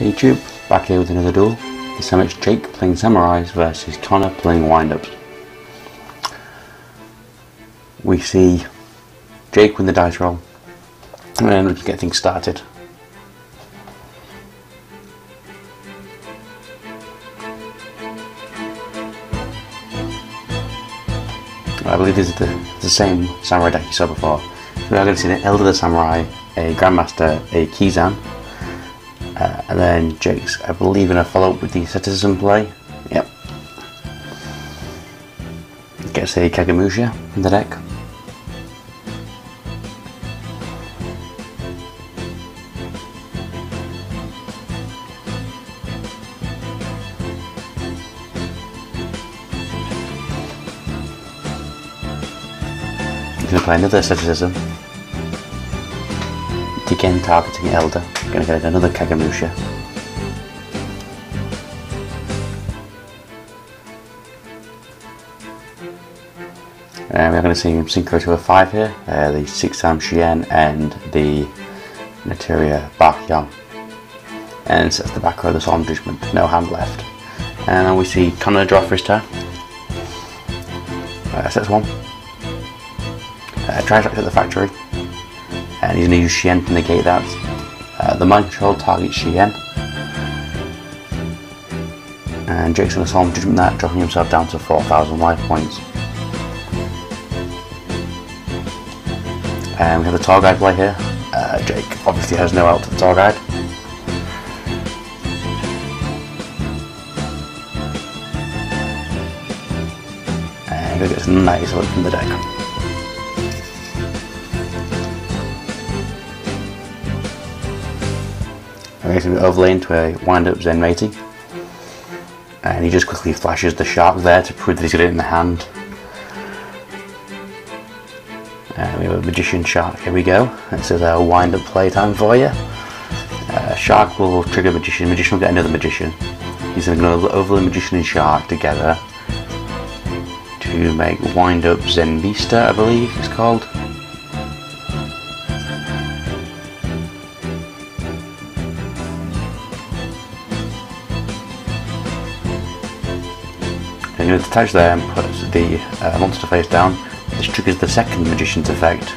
Hey YouTube, back here with another duel. This time it's Jake playing Samurais versus Connor playing Wind-Ups. We see Jake win the dice roll, and then we can get things started. I believe this is the same samurai deck you saw before. So we are going to see an Elder the Samurai, a Grandmaster, a Kizan, and then Jake's, I believe, going to follow up with the Asceticism play. Yep. Gets a Kagemusha in the deck. Going to play another Asceticism, again targeting Elder. Going to get another Kagemusha. And we're going to see him synchro to a 5 here, the 6-time Shien and the Materia Barkyon. And sets the back row of the Solemn Judgment, no hand left. And then we see Connor draw for his turn. Sets 1. Tries back to the factory, and he's going to use Shien to negate that. The mind control targets Shien, and Jake's going to Solemn Judgment that, dropping himself down to 4,000 life points. And we have the Tour Guide play here. Jake obviously has no help to the Tour Guide. And he gets a nice look from the deck. I'm going to overlay into a Wind-Up Zenmaity, and he just quickly flashes the shark there to prove that he's got it in the hand. We have a Magician Shark, here we go. This is a Wind-Up playtime for you. Shark will trigger Magician, Magician will get another Magician. He's going to overlay Magician and Shark together to make Wind-Up Zenvista, I believe it's called. I'm going to detach there and put the monster face down. This triggers the second Magician's effect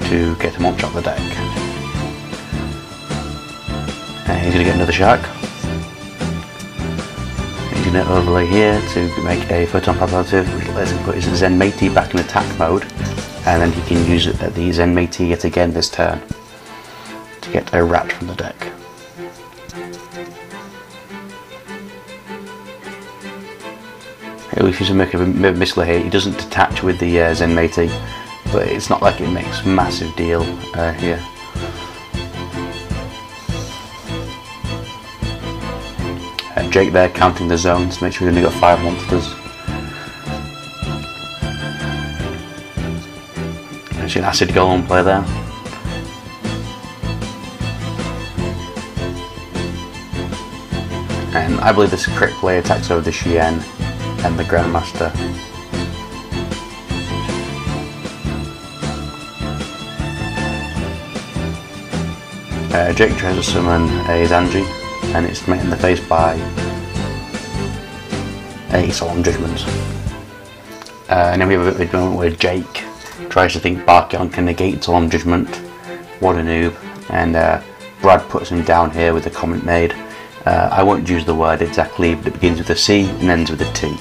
to get a monster off the deck. And he's going to get another shark. He's going to overlay here to make a photon propagative, which lets him put his Zenmaity back in attack mode, and then he can use the Zenmaity yet again this turn to get a rat from the deck. If you make a missile here, he doesn't detach with the Zenmaity, but it's not like it makes massive deal here. Jake there counting the zones to make sure we've only got 5 monsters. Actually an Acid Golem play there. And I believe this crit play attacks over the Shien and the Grandmaster. Jake tries to summon a Zanji, and it's met in the face by a Solemn Judgment. And then we have a bit of a moment where Jake tries to think Barkyon can negate Solemn Judgment. What a noob. And Brad puts him down here with a comment made. I won't use the word exactly, but it begins with a C and ends with a T.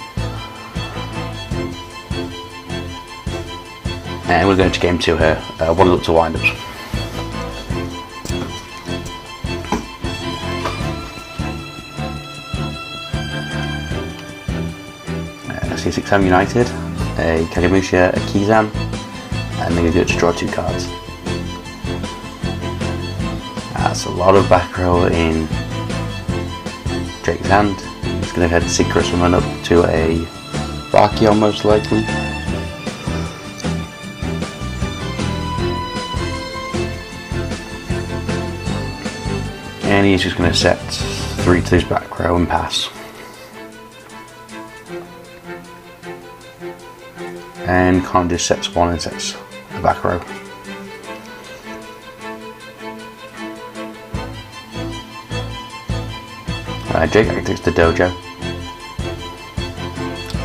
And we're going to game 2 here, Wind-Up to Wind-Ups. See 6-time United, a Kagemusha, a Kizan, and then we're going to draw 2 cards. That's a lot of back row in Jake's hand. He's going to head Secret Summon up to a Barkyon most likely. And he's just going to set 3 to his back row and pass. And Connor just sets 1 and sets the back row. Jake activates the dojo,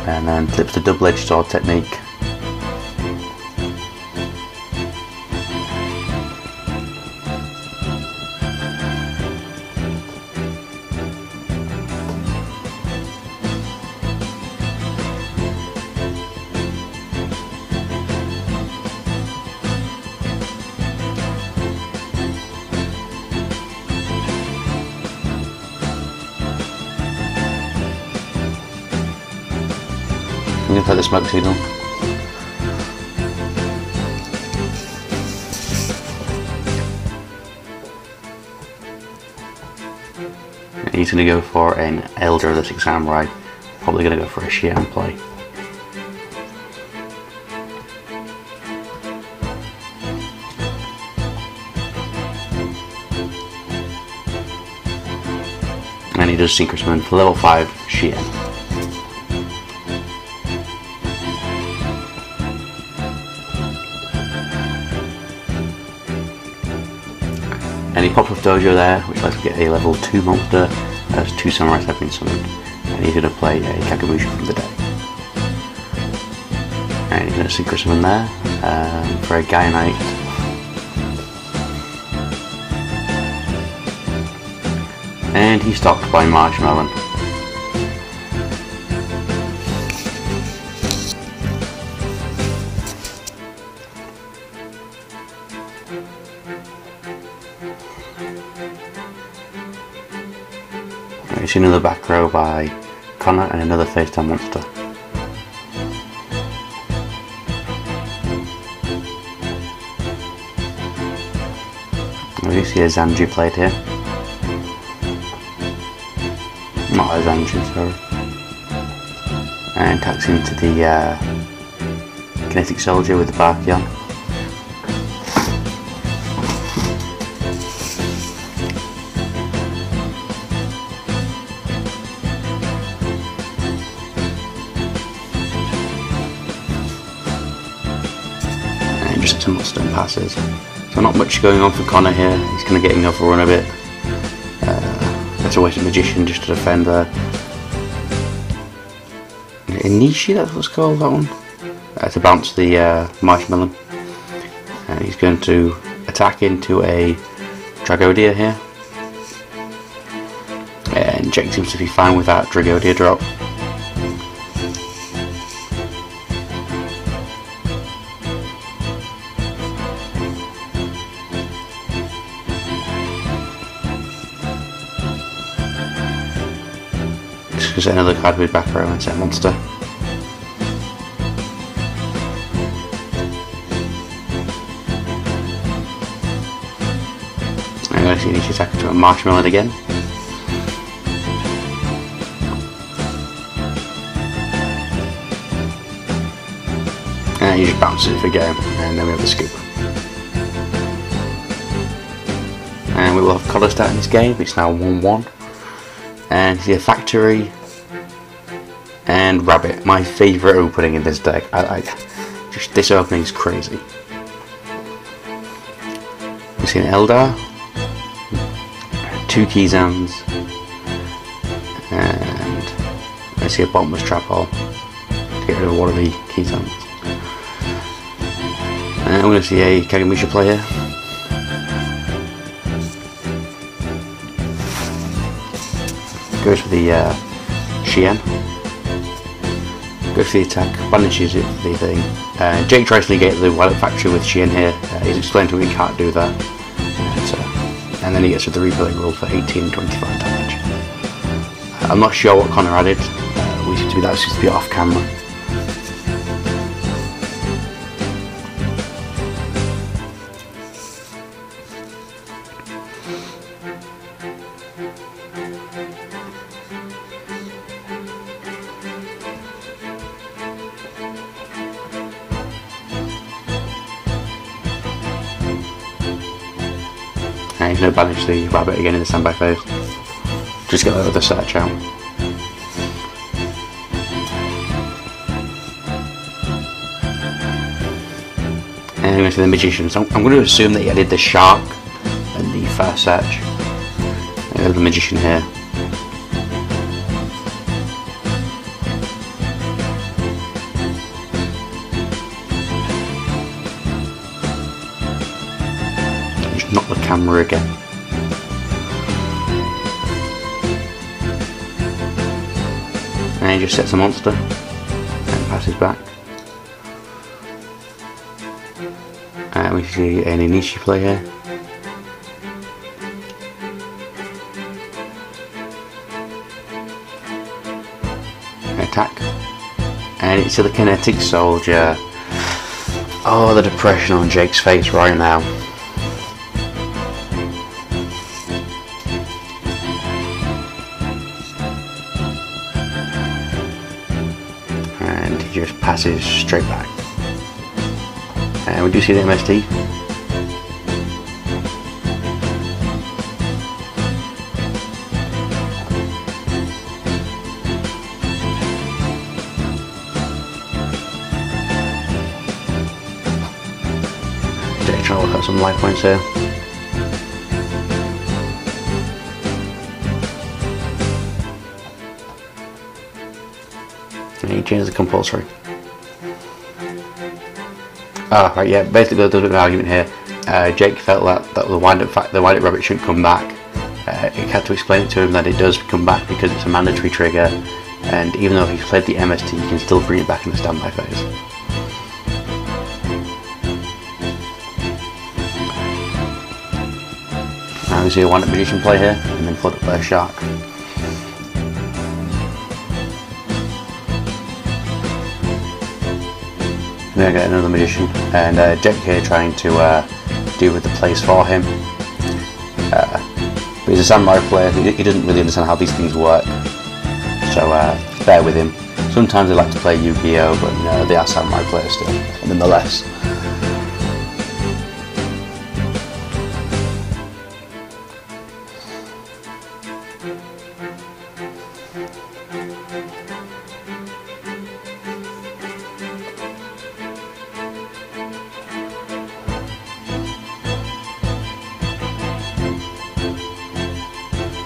and then flips the double-edged sword technique. I'm going to put the smoke signal. He's going to go for an Elder of the Six Samurai. Probably going to go for a Xian play. And he does Synchro Summon for level 5 Xian. And he pops off Dojo there, which lets him get a level 2 monster as 2 samurais have been summoned. And he's going to play a Kagamusha from the deck. And he's going to Synchro Summon there for a Gaia Knight. And he's stopped by Marshmallow. You see another back row by Connor and another FaceTime monster. You see a Zanju played here. Not a Zanju, sorry. And tacks into the Kinetic Soldier with the Barkion. Just some monster and passes. So not much going on for Connor here. He's kind of getting overrun a bit. That's a waste of Magician just to defend there. Inishi, that's what's called, that one. To bounce the Marshmallow. And he's going to attack into a Dragodia here. And Jake seems to be fine with that Dragodia drop. Just another card with back row and set monster. I'm going to see Nishi attack into a Marshmallow again. And he just bounces it for game, and then we have the scoop. And we will have Connor starting this game. It's now 1-1. And see a Factory and Rabbit, my favourite opening in this deck. Just this opening is crazy. We see an Eldar, 2 Keyzans, and I see a Bottomless Trap Hole to get rid of one of the Keyzans. And I'm going to see a Kagamusha player. Goes for the Xian. Goes for the attack, banishes it for the thing. Jake tries to negate the Wild Factory with Xian here. He's explained to him he can't do that. And then he gets with the replay rule for 18 and 25 damage. I'm not sure what Connor added. We seem to be, that seems to be off camera. And he's going to banish the Rabbit again in the standby phase. Just get that other search out. And I'm going to see the Magician. So I'm going to assume that he added the Shark and the first search. And the Magician here. camera again. And he just sets a monster and passes back. And we see an Inishi play here. Attack. And it's the kinetic soldier. Oh, the depression on Jake's face right now. And he just passes straight back. And we do see the MST. Jake trying to work out some life points here. And he changes the compulsory. Ah, right, yeah, basically there's a bit of an argument here. Jake felt that the wind-up rabbit shouldn't come back. He had to explain it to him that it does come back because it's a mandatory trigger, and even though he's played the MST, he can still bring it back in the standby phase. Now we see a wind-up magician play here, and then followed up by a shark. Then I get another magician, and Jake here trying to deal with the plays for him. But he's a samurai player, he doesn't really understand how these things work, so bear with him. Sometimes they like to play Yu-Gi-Oh, but you know, they are samurai players still, nonetheless.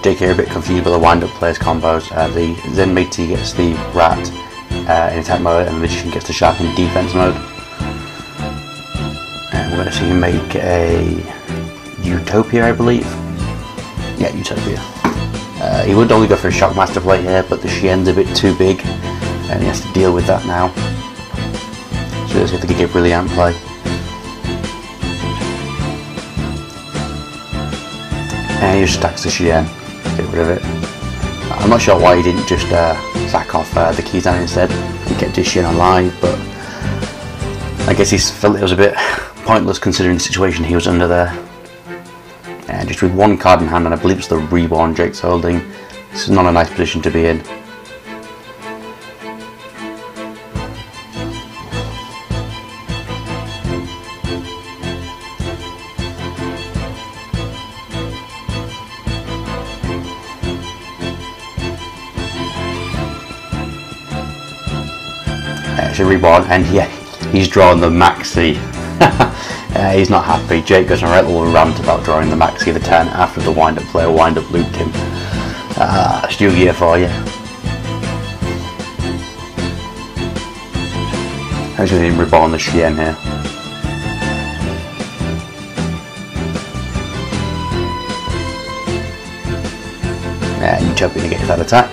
Jake here a bit confused by the wind-up players combos. The Zen Meaty gets the rat in attack mode, and the magician gets the shark in defense mode. And we're going to see him make a Utopia, I believe. Yeah, Utopia. He would only go for a Shockmaster play here, but the Shien's a bit too big, and he has to deal with that now. So let's see if they can get Brilliant play. And he just stacks the Shien. Get rid of it. I'm not sure why he didn't just sack off the keys down instead and kept his Shin alive, but I guess he felt it was a bit pointless considering the situation he was under there. And just with one card in hand, and I believe it's the Reborn Jake's holding, this is not a nice position to be in. It's a Reborn, and yeah, he's drawn the Maxi. He's not happy. Jake goes on a right little rant about drawing the Maxi the turn after the wind-up player wind-up looped him. That's Yu-Gi-Oh for you. I'm just going to Reborn the Shien here. You jump in and get that attack.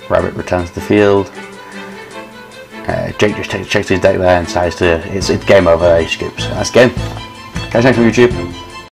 Rabbit returns to the field. Jake just checks his deck there and decides to, it's game over, he skips. That's game. Catch you next on YouTube.